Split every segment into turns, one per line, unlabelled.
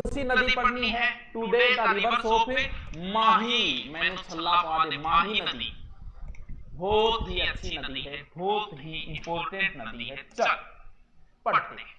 सी नदी पढ़नी है, टुडे द रिवर्स ऑफ माही, मैंने छल्ला पा दे, माही नदी बहुत ही अच्छी नदी है, बहुत ही इंपॉर्टेंट नदी है। चल पढ़ते हैं।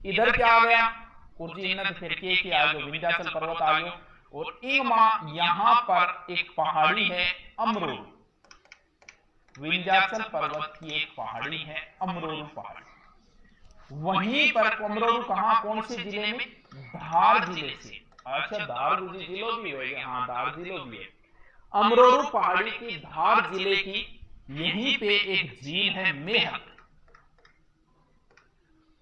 इधर क्या आ गया, कुर्जी नद फिर के आ गयो, विंध्याचल पर्वत आ गयो, और इंगमा यहां पर एक पहाड़ी है अमरोरू, विंध्याचल पर्वत की एक पहाड़ी है अमरोरू पहाड़ी। वहीं पर अमरोरू कहां, कौन से जिले में, धार जिले से। अच्छा धार जिलो भी है, हाँ धार जिलो भी है। अमरोरू पहाड़ी की धार जिले की यहीं पे एक झील है मेहक,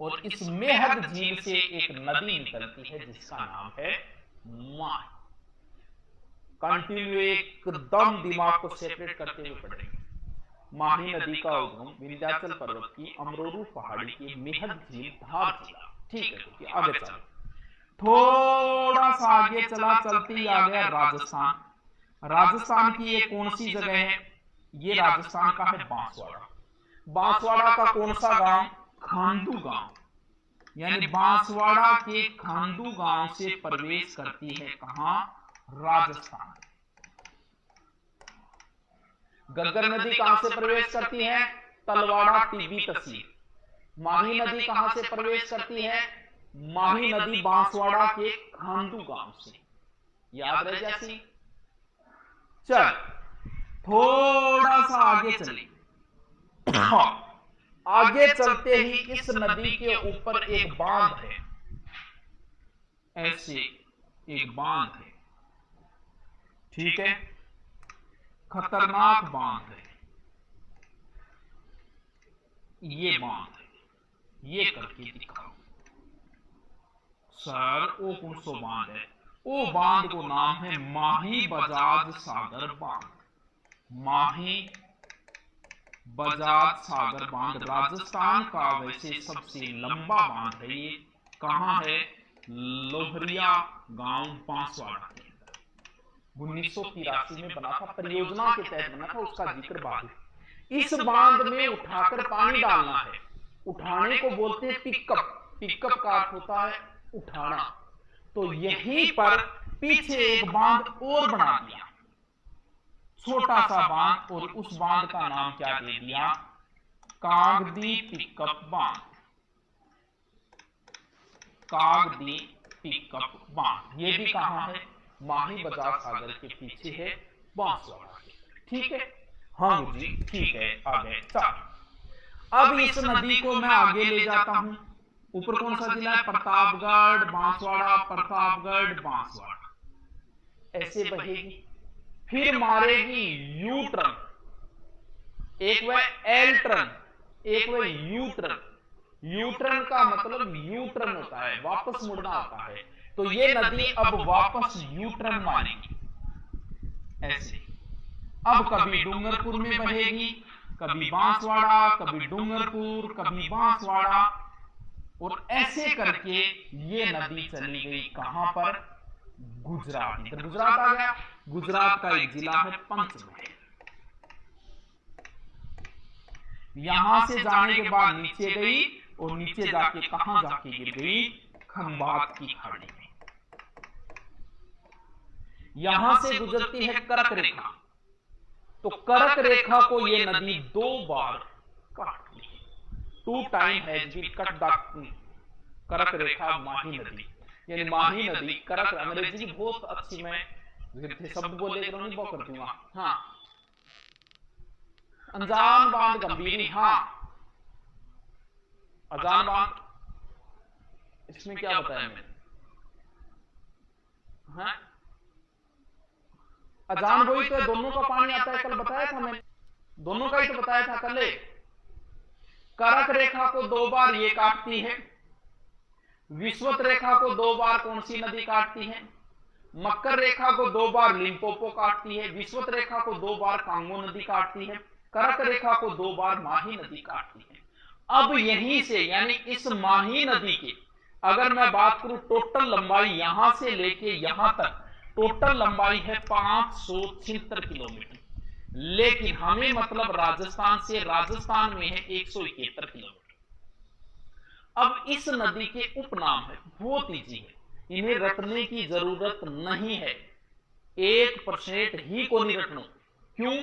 और इस मेहक झील से एक नदी निकलती है जिसका नाम है माही। कंटिन्यू एकदम दिमाग को सेपरेट करते हुए पढ़ेंगे। माही नदी का उद्गम विंध्याचल पर्वत की अमरोरू पहाड़ी की मेहक झील धार जिला। ठीक है, तो आगे चलो, थोड़ा सा आगे चला, चलते ही आ गया राजस्थान। राजस्थान की ये कौन सी जगह है, ये राजस्थान का है बांसवाड़ा। बांसवाड़ा का कौन सा गांव, खांडू गांव, यानी बांसवाड़ा के खांडू गांव से प्रवेश करती है कहां, राजस्थान। गग्गर नदी कहां से प्रवेश करती है, तलवाड़ा टिब्बी तहसील। माही नदी कहां से प्रवेश करती है, माही नदी बांसवाड़ा के खांडू गांव से। याद रह जासी। चल थोड़ा सा आगे चले, आगे चलते ही इस नदी के ऊपर एक बांध है, ऐसे एक बांध है, ठीक है, खतरनाक बांध है ये बांध है, ये करके दिखाओ सर। वो कौन सो बांध है, वो बांध को नाम है माही बजाज सागर बांध। माही बजाज सागर बांध राजस्थान का वैसे सबसे लंबा बांध है ये। कहां है, लोहरिया गांव बांसवाड़ा के अंदर 1983 में बना था, परियोजना के तहत बना था, उसका जिक्र बाद। इस बांध में उठाकर पानी डालना है, उठाने को बोलते हैं पिकअप। पिकअप का अर्थ होता है उठाना। तो यहीं पर पीछे एक बांध और बना दिया, छोटा सा बांध, और उस बांध का नाम क्या दे दिया, कागदी पिकअप बांध। कागदी पिकअप बांध ये भी कहां है, माही बजाज सागर के पीछे है, बांसवाड़ा। ठीक है, हाँ जी ठीक है, आगे चल। अब इस नदी को मैं आगे ले जाता हूं। ऊपर कौन सा जिला है, प्रतापगढ़, बांसवाड़ा, प्रतापगढ़, बांसवाड़ा, ऐसे बहेगी, फिर मारेगी यू टर्न, एक वह एल टर्न, एक वह यू टर्न। यू टर्न का मतलब यू टर्न होता है, वापस मुड़ना होता है। तो ये नदी अब वापस यू टर्न मारेगी ऐसे। अब कभी डूंगरपुर में बहेगी, कभी बांसवाड़ा, कभी डूंगरपुर, कभी बांसवाड़ा, और ऐसे करके ये नदी चली गई कहां पर, गुजरात। इधर गुजरात आ गया। गुजरात का एक जिला है पंचमहल। यहां से जाने के बाद नीचे गई, और नीचे जाके कहां जाके गिर गई, खंभात की खाड़ी में। यहां से गुजरती है कर्क रेखा। तो कर्क रेखा को ये नदी 2 बार काटती है। 2 time has been cut the कर्क रेखा माही नदी, यानी माही नदी कर्क। अंग्रेजी बहुत अच्छी मैं शब्द बोले नहीं वो कर दूंगा। हाँ, अनजान बांध गंभीरी, हाँ अजान बांध, इसमें क्या बताया मैंने, हाँ अजान वही तो दोनों का पानी आता है, कल बताया था मैंने, दोनों का ही तो बताया था कल। कर्क रेखा को 2 बार ये काटती है, विषुवत रेखा को 2 बार कौन सी नदी काटती है, मकर रेखा को 2 बार लिम्पोपो काटती है, विषुवत रेखा को 2 बार कांगो नदी काटती है, कर्क रेखा को 2 बार माही नदी काटती है। अब यहीं से यानी इस माही नदी की अगर मैं बात करूं, टोटल लंबाई यहां से लेके यहां तक टोटल लंबाई है 576 किलोमीटर, लेकिन हमें मतलब राजस्थान से राजस्थान में है 171 किलोमीटर। अब इस नदी के उपनाम है, बहुत ईजी है, इन्हें रटने की जरूरत नहीं है, 1% ही को नहीं रटनो। क्यों?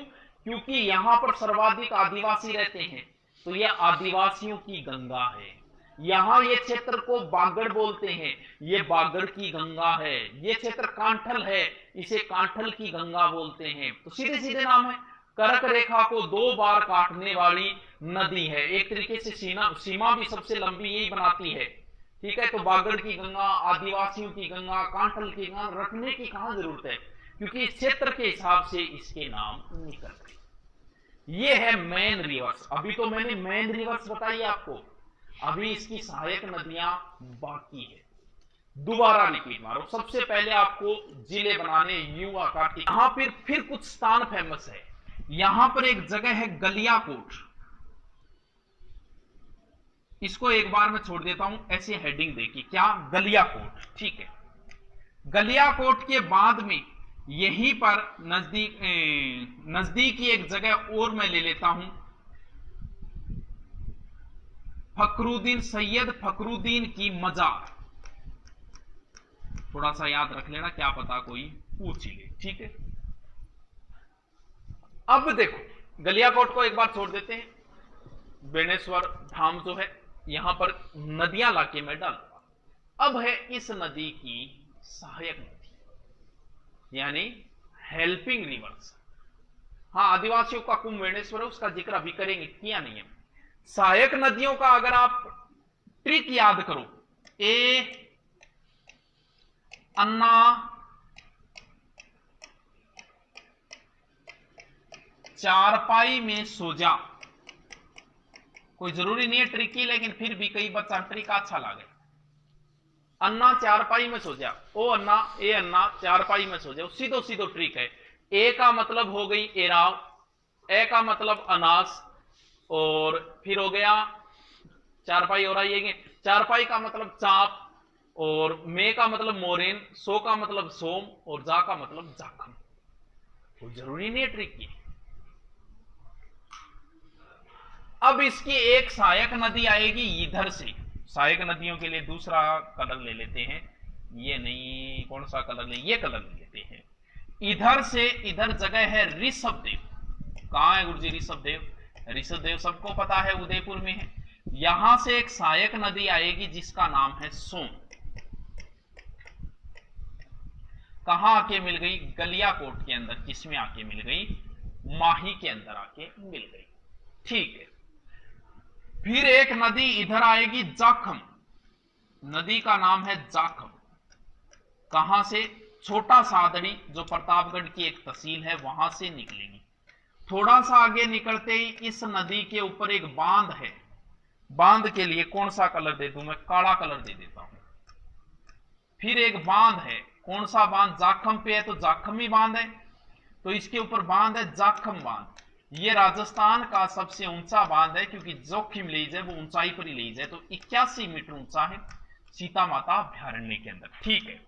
क्योंकि यहां पर सर्वाधिक आदिवासी रहते हैं, तो यह आदिवासियों की गंगा है। यहां ये क्षेत्र को बागड़ बोलते हैं, ये बागड़ की गंगा है। ये क्षेत्र कांठल है, इसे कांठल की गंगा बोलते हैं। तो सीधे सीधे नाम है। कर्क रेखा को 2 बार काटने वाली नदी है, एक तरीके से सीमा भी सबसे लंबी यही बनाती है। ठीक है, तो बागड़ की गंगा, आदिवासियों की गंगा, कांठल की गंगा, रखने की कहां जरूरत है, क्योंकि इस क्षेत्र के हिसाब से इसके नाम निकल गए। ये है मेन रिवर्स। अभी तो मैंने मेन रिवर्स बताई आपको, अभी इसकी सहायक नदियां बाकी है। दोबारा रिपीट मारो। सबसे पहले आपको जिले बनाने यू आकार की। यहां फिर कुछ स्थान फेमस है। यहां पर एक जगह है गलियाकोट, इसको एक बार मैं छोड़ देता हूं, ऐसे हेडिंग देखिए, क्या? गलियाकोट। ठीक है, गलियाकोट के बाद में यहीं पर नजदीकी एक जगह और मैं ले लेता हूं, फखरुद्दीन, सैयद फखरुद्दीन की मजार। थोड़ा सा याद रख लेना, क्या पता कोई पूछ ही ले। ठीक है, अब देखो गलियाकोट को एक बार छोड़ देते हैं। बेणेश्वर धाम जो है, यहां पर नदियां लाके मैं डालूंगा। अब है इस नदी की सहायक नदी, यानी हेल्पिंग रिवर्स। हाँ, आदिवासियों का कुंभ बेणेश्वर है, उसका जिक्र अभी करेंगे, किया नहीं है। सहायक नदियों का अगर आप ट्रिक याद करो, ए अन्ना, चारपाई में सो जा। कोई जरूरी नहीं है ट्रिकी, लेकिन फिर भी कई बच्चा ट्रिक अच्छा लगे। अन्ना चारपाई में सो जा, ओ अन्ना, ए अन्ना चारपाई में सो जा, सीधो सीधो ट्रिक है। ए का मतलब हो गई एराव, ए का मतलब अनास, और फिर हो गया चारपाई हो रहा है। चारपाई का मतलब चाप, और मे का मतलब मोरेन, सो का मतलब सोम, और जा का मतलब जाखम। कोई जरूरी नहीं है ट्रिक की। अब इसकी एक सहायक नदी आएगी इधर से। सहायक नदियों के लिए दूसरा कलर ले लेते हैं, ये नहीं, कौन सा कलर ले, ये कलर ले लेते हैं। इधर से इधर जगह है ऋषभदेव। कहां है गुरुजी ऋषभदेव? ऋषभदेव सबको पता है, उदयपुर में है। यहां से एक सहायक नदी आएगी जिसका नाम है सोम। कहां आके मिल गई? गलियाकोट के अंदर। किसमें आके मिल गई? माही के अंदर आके मिल गई। ठीक है, फिर एक नदी इधर आएगी, जाखम। नदी का नाम है जाखम। कहां से? छोटा सादड़ी, जो प्रतापगढ़ की एक तहसील है, वहां से निकलेगी। थोड़ा सा आगे निकलते ही इस नदी के ऊपर एक बांध है। बांध के लिए कौन सा कलर दे दूं मैं? काला कलर दे देता हूं। फिर एक बांध है, कौन सा बांध? जाखम पे है तो जाखमी बांध है, तो इसके ऊपर बांध है जाखम बांध। ये राजस्थान का सबसे ऊंचा बांध है, क्योंकि जोखिम ले जाए वो ऊंचाई पर ही ले जाए, तो 81 मीटर ऊंचा है सीता माता अभ्यारण्य के अंदर। ठीक है,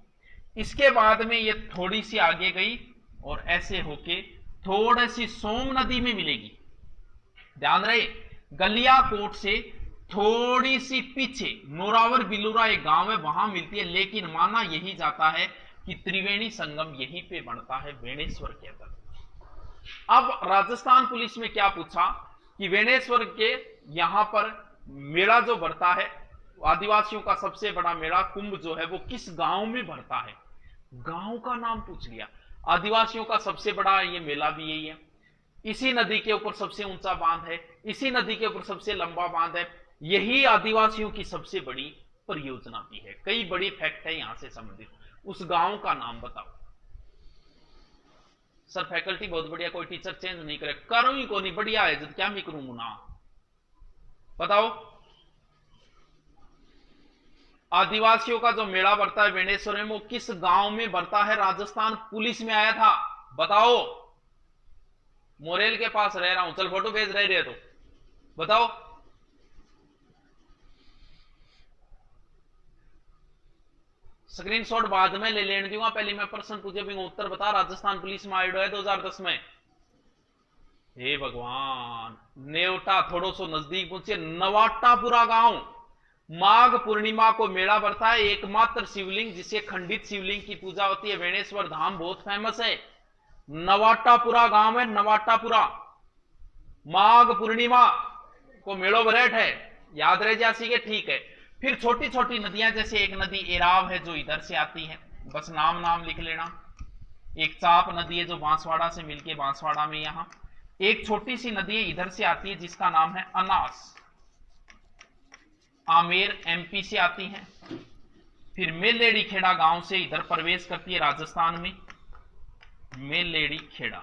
इसके बाद में ये थोड़ी सी आगे गई और ऐसे होके थोड़ी सी सोम नदी में मिलेगी। ध्यान रहे, गलियाकोट से थोड़ी सी पीछे नोरावर बिलूरा एक गांव है, वहां मिलती है, लेकिन माना यही जाता है कि त्रिवेणी संगम यहीं पे बनता है, बेणेश्वर के अंदर। अब राजस्थान पुलिस में क्या पूछा कि बेणेश्वर के यहां पर मेला जो भरता है, आदिवासियों का सबसे बड़ा मेला कुंभ जो है, वो किस गांव में भरता है? गांव का नाम पूछ लिया। आदिवासियों का सबसे बड़ा ये मेला भी यही है। इसी नदी के ऊपर सबसे ऊंचा बांध है, इसी नदी के ऊपर सबसे लंबा बांध है। यही आदिवासियों की सबसे बड़ी परियोजना भी है। कई बड़ी फैक्ट है यहां से संबंधित। उस गांव का नाम बताओ। सर फैकल्टी बहुत बढ़िया, कोई टीचर चेंज नहीं करे, करूं ही को नहीं, बढ़िया है, जब क्या मैं करूं ना। बताओ, आदिवासियों का जो मेला बढ़ता है बेणेश्वर में, वो किस गांव में बढ़ता है? राजस्थान पुलिस में आया था। बताओ, मोरेल के पास रह रहा हूं, चल फोटो भेज रहे तो बताओ। स्क्रीनशॉट बाद में ले लेने दूंगा, पहले मैं प्रश्न पूछे भी उत्तर बता। राजस्थान पुलिस में आयो है 2010 में। हे भगवान, नेवटा थोड़ो सो नजदीक पहुंचे, नवाटापुरा गांव। माघ पूर्णिमा को मेला बढ़ता है। एकमात्र शिवलिंग जिसे खंडित शिवलिंग की पूजा होती है, बेणेश्वर धाम बहुत फेमस है। नवाटापुरा गांव है, नवाटापुरा। माघ पूर्णिमा को मेलो बरेट है, याद रह जासी के, ठीक है। फिर छोटी छोटी नदियां, जैसे एक नदी एराव है जो इधर से आती है, बस नाम लिख लेना। एक चाप नदी है जो बांसवाड़ा से मिलके बांसवाड़ा में, यहां एक छोटी सी नदी है इधर से आती है जिसका नाम है अनास, आमेर एमपी से आती है। फिर मेलेड़ी खेड़ा गांव से इधर प्रवेश करती है राजस्थान में, मेलेड़ी खेड़ा,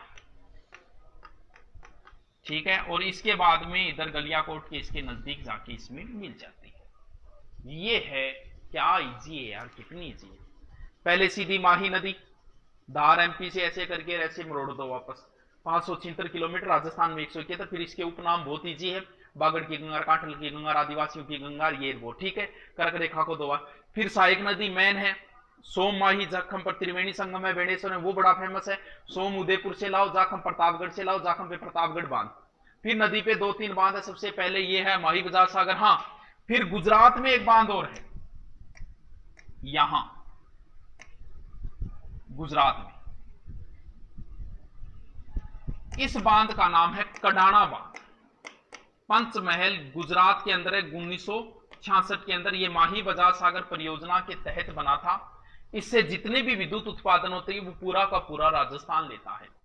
ठीक है। और इसके बाद में इधर गलियाकोट के इसके नजदीक जाके इसमें मिल जाती है। ये है, क्या इजी है यार, कितनी इजी है। पहले सीधी माही नदी धार एमपी से ऐसे करके ऐसे मरोड़ दो वापस, 576 किलोमीटर, राजस्थान में 171। फिर इसके उपनाम बहुत इजी है, बागड़ की गंगा, कांठल की गंगा, आदिवासियों की गंगा, ये वो, ठीक है। कर्क रेखा को 2 बार। फिर सहायक नदी मैन है, सोम माही जाखम पर त्रिवेणी संगम है बेणेश्वर में, वो बड़ा फेमस है। सोम उदयपुर से लाओ, जाखम प्रतापगढ़ से लाओ, जाखम पे प्रतापगढ़ बांध। फिर नदी पे 2-3 बांध है, सबसे पहले ये है माही बजार सागर। हाँ, फिर गुजरात में एक बांध और है, यहां गुजरात में, इस बांध का नाम है कडाना बांध। पंचमहल गुजरात के अंदर है, 1966 के अंदर ये माही बजाज सागर परियोजना के तहत बना था। इससे जितने भी विद्युत उत्पादन होते हैं वो पूरा का पूरा राजस्थान लेता है।